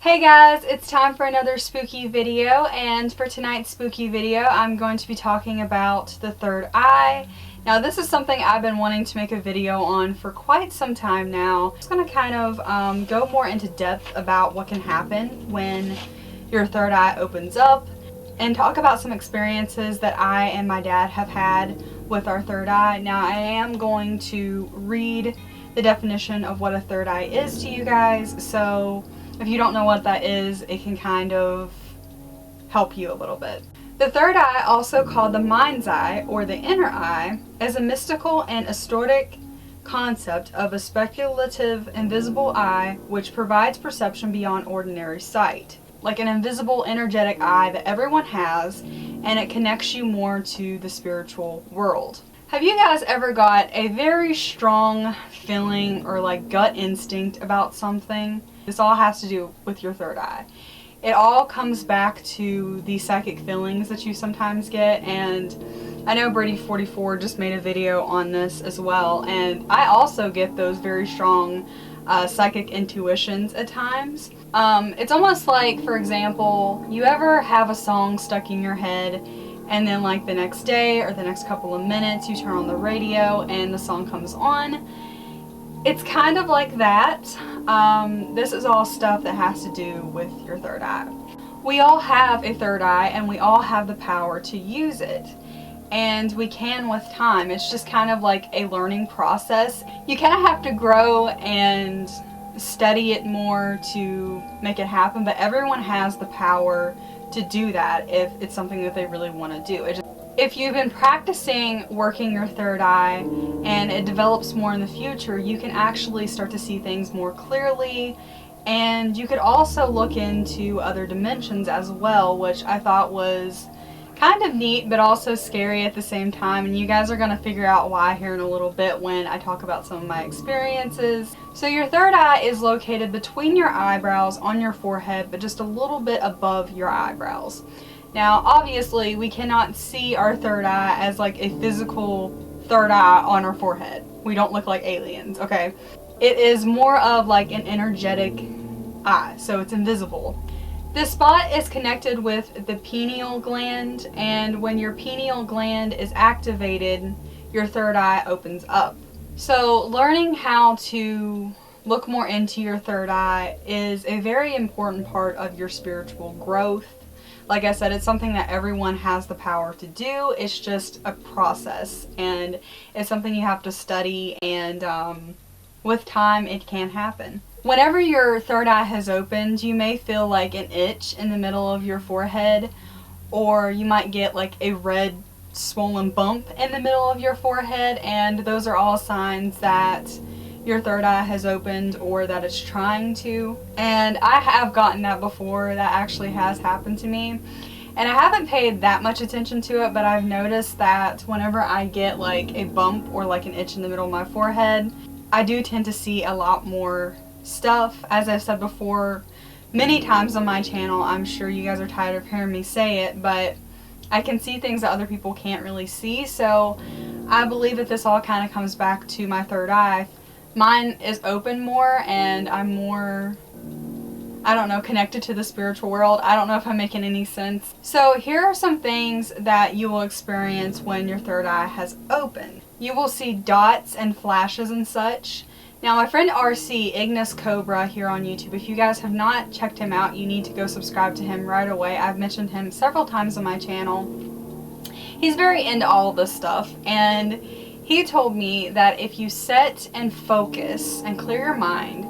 Hey guys, it's time for another spooky video, and for tonight's spooky video I'm going to be talking about the third eye. Now this is something I've been wanting to make a video on for quite some time now. I'm just going to kind of go more into depth about what can happen when your third eye opens up and talk about some experiences that I and my dad have had with our third eye. Now I am going to read the definition of what a third eye is to you guys, so if you don't know what that is, it can kind of help you a little bit. The third eye, also called the mind's eye or the inner eye, is a mystical and esoteric concept of a speculative invisible eye which provides perception beyond ordinary sight. Like an invisible energetic eye that everyone has, and it connects you more to the spiritual world. Have you guys ever got a very strong feeling or like gut instinct about something? This all has to do with your third eye. It all comes back to the psychic feelings that you sometimes get, and I know Brady44 just made a video on this as well, and I also get those very strong psychic intuitions at times. It's almost like, for example, you ever have a song stuck in your head and then like the next day or the next couple of minutes you turn on the radio and the song comes on. It's kind of like that. This is all stuff that has to do with your third eye. We all have a third eye and we all have the power to use it. And we can with time. It's just kind of like a learning process. You kind of have to grow and study it more to make it happen, but everyone has the power to do that if it's something that they really want to do. If you've been practicing working your third eye and it develops more in the future, you can actually start to see things more clearly, and you could also look into other dimensions as well, which I thought was kind of neat but also scary at the same time, and you guys are going to figure out why here in a little bit when I talk about some of my experiences. So your third eye is located between your eyebrows on your forehead, but just a little bit above your eyebrows. Now obviously we cannot see our third eye as like a physical third eye on our forehead. We don't look like aliens, okay? It is more of like an energetic eye, so it's invisible. This spot is connected with the pineal gland, and when your pineal gland is activated, your third eye opens up. So learning how to look more into your third eye is a very important part of your spiritual growth. Like I said, it's something that everyone has the power to do. It's just a process, and it's something you have to study, and with time it can happen. Whenever your third eye has opened, you may feel like an itch in the middle of your forehead, or you might get like a red swollen bump in the middle of your forehead, and those are all signs that your third eye has opened or that it's trying to. And I have gotten that before. That actually has happened to me, and I haven't paid that much attention to it, but I've noticed that whenever I get like a bump or like an itch in the middle of my forehead, I do tend to see a lot more stuff. As I've said before many times on my channel, I'm sure you guys are tired of hearing me say it, but I can see things that other people can't really see. So I believe that this all kind of comes back to my third eye. Mine is open more, and I'm more, I don't know, connected to the spiritual world. I don't know if I'm making any sense. So here are some things that you will experience when your third eye has opened. You will see dots and flashes and such. Now my friend RC, Ignis Cobra, here on YouTube, if you guys have not checked him out, you need to go subscribe to him right away. I've mentioned him several times on my channel. He's very into all of this stuff, and he told me that if you sit and focus and clear your mind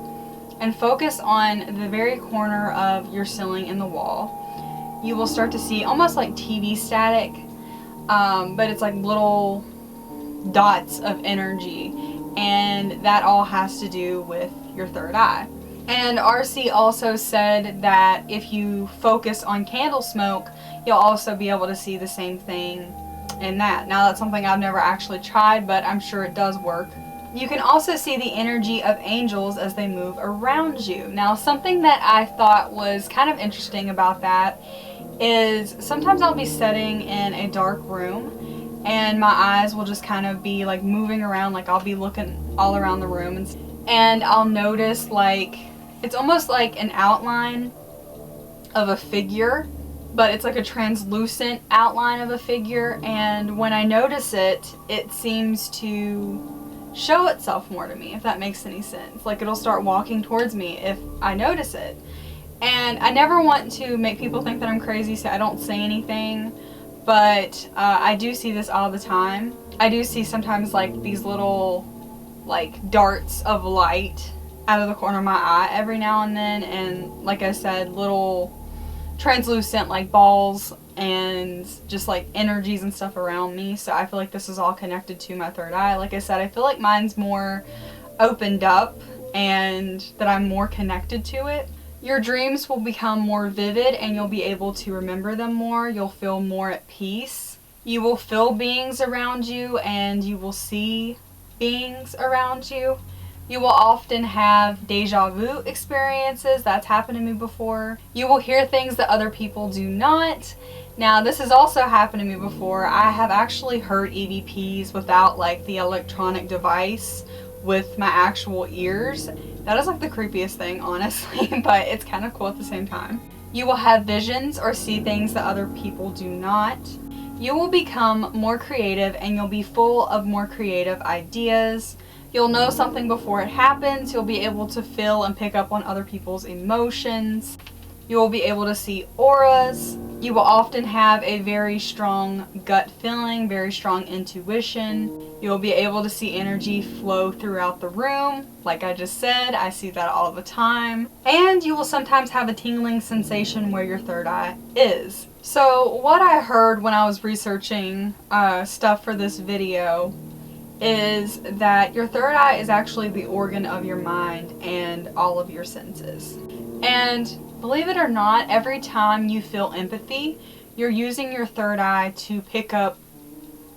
and focus on the very corner of your ceiling in the wall, you will start to see almost like TV static, but it's like little dots of energy, and that all has to do with your third eye. And RC also said that if you focus on candle smoke, you'll also be able to see the same thing in that. Now that's something I've never actually tried, but I'm sure it does work. You can also see the energy of angels as they move around you. Now something that I thought was kind of interesting about that is sometimes I'll be sitting in a dark room and my eyes will just kind of be like moving around, like I'll be looking all around the room, and I'll notice like It's almost like an outline of a figure, but it's like a translucent outline of a figure, and when I notice it, it seems to show itself more to me, if that makes any sense. Like, it'll start walking towards me if I notice it. And I never want to make people think that I'm crazy, so I don't say anything, but I do see this all the time. I do see sometimes like these little like darts of light out of the corner of my eye every now and then, and like I said, little translucent like balls and just like energies and stuff around me. So I feel like this is all connected to my third eye. Like I said, I feel like mine's more opened up and that I'm more connected to it. Your dreams will become more vivid and you'll be able to remember them more. You'll feel more at peace. You will feel beings around you and you will see beings around you. You will often have deja vu experiences. That's happened to me before. You will hear things that other people do not. Now, this has also happened to me before. I have actually heard EVPs without like the electronic device with my actual ears. That is like the creepiest thing, honestly, but it's kind of cool at the same time. You will have visions or see things that other people do not. You will become more creative and you'll be full of more creative ideas. You'll know something before it happens. You'll be able to feel and pick up on other people's emotions. You will be able to see auras. You will often have a very strong gut feeling, very strong intuition. You'll be able to see energy flow throughout the room. Like I just said, I see that all the time. And you will sometimes have a tingling sensation where your third eye is. So what I heard when I was researching stuff for this video is that your third eye is actually the organ of your mind and all of your senses. And believe it or not, every time you feel empathy, you're using your third eye to pick up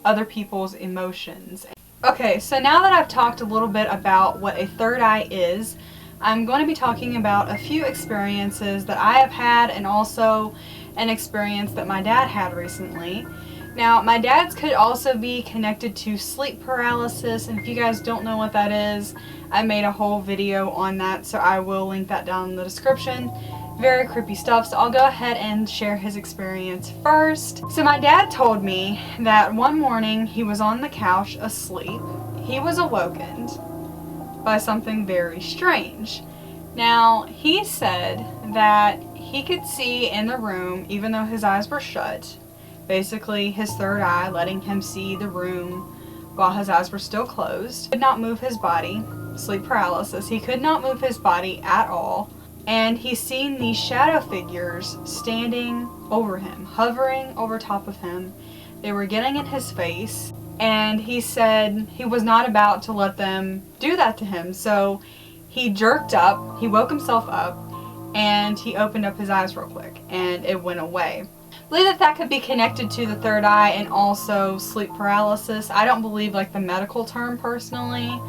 other people's emotions. Okay, so now that I've talked a little bit about what a third eye is, I'm going to be talking about a few experiences that I have had and also an experience that my dad had recently. Now, my dad's could also be connected to sleep paralysis, and if you guys don't know what that is, I made a whole video on that, so I will link that down in the description. Very creepy stuff, so I'll go ahead and share his experience first. So my dad told me that one morning he was on the couch asleep. He was awoken by something very strange. Now, he said that he could see in the room, even though his eyes were shut, basically his third eye letting him see the room while his eyes were still closed. He could not move his body, sleep paralysis. He could not move his body at all. And he's seen these shadow figures standing over him, hovering over top of him. They were getting in his face, and he said he was not about to let them do that to him. So he jerked up, he woke himself up, and he opened up his eyes real quick, and it went away. I believe that that could be connected to the third eye and also sleep paralysis. I don't believe like the medical term personally.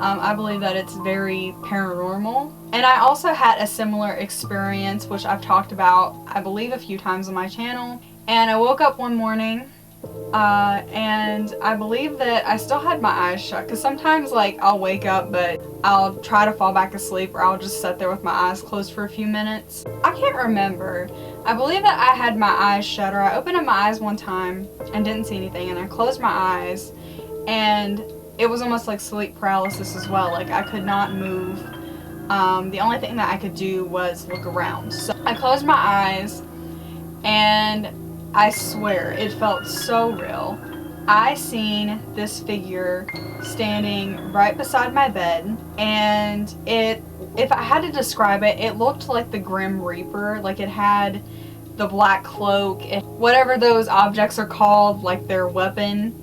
I believe that it's very paranormal. And I also had a similar experience, which I've talked about, I believe, a few times on my channel. And I woke up one morning, and I believe that I still had my eyes shut. Because sometimes, like, I'll wake up, but I'll try to fall back asleep, or I'll just sit there with my eyes closed for a few minutes. I can't remember. I believe that I had my eyes shut, or I opened up my eyes one time and didn't see anything, and I closed my eyes, and it was almost like sleep paralysis as well. Like, I could not move. The only thing that I could do was look around. So I closed my eyes, and I swear it felt so real. I seen this figure standing right beside my bed, and if I had to describe it, it looked like the Grim Reaper. Like, it had the black cloak, whatever those objects are called, like their weapon.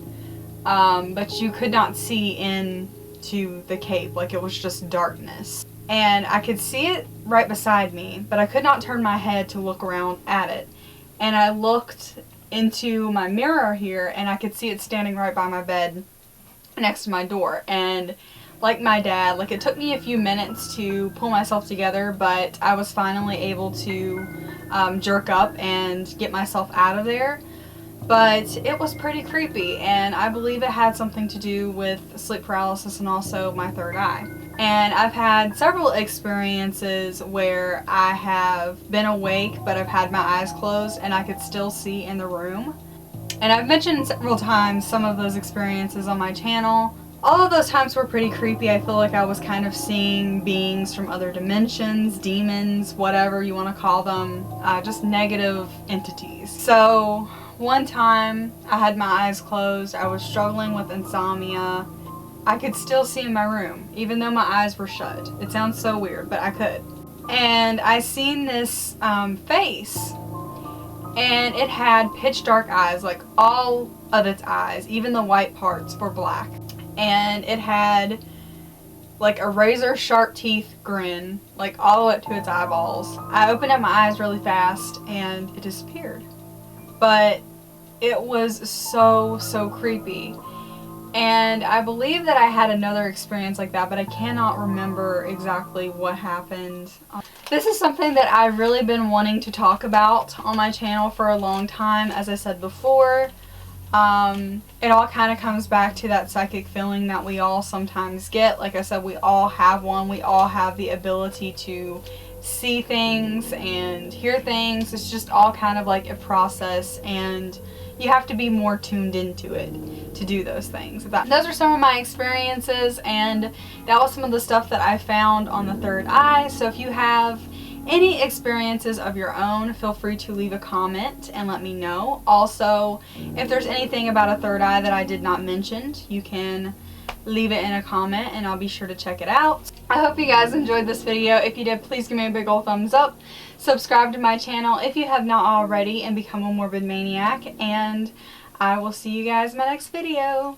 But you could not see into the cape, like it was just darkness. And I could see it right beside me, but I could not turn my head to look around at it. And I looked into my mirror here, and I could see it standing right by my bed next to my door. And like my dad, like, it took me a few minutes to pull myself together, but I was finally able to jerk up and get myself out of there. But it was pretty creepy, and I believe it had something to do with sleep paralysis and also my third eye. And I've had several experiences where I have been awake but I've had my eyes closed and I could still see in the room. And I've mentioned several times some of those experiences on my channel. All of those times were pretty creepy. I feel like I was kind of seeing beings from other dimensions, demons, whatever you want to call them, just negative entities. So one time I had my eyes closed, I was struggling with insomnia. I could still see in my room, even though my eyes were shut. It sounds so weird, but I could. And I seen this face, and it had pitch dark eyes, like all of its eyes, even the white parts were black. And it had like a razor sharp teeth grin, like all the way up to its eyeballs. I opened up my eyes really fast and it disappeared. But it was so creepy. And I believe that I had another experience like that, but I cannot remember exactly what happened. This is something that I've really been wanting to talk about on my channel for a long time. As I said before, it all kind of comes back to that psychic feeling that we all sometimes get. Like I said, we all have one. We all have the ability to see things and hear things. It's just all kind of like a process, and you have to be more tuned into it to do those things. Those are some of my experiences, and that was some of the stuff that I found on the third eye. So if you have any experiences of your own, feel free to leave a comment and let me know. Also, if there's anything about a third eye that I did not mention, you can leave it in a comment and I'll be sure to check it out. I hope you guys enjoyed this video. If you did, please give me a big old thumbs up. Subscribe to my channel if you have not already and become a morbid maniac. And I will see you guys in my next video.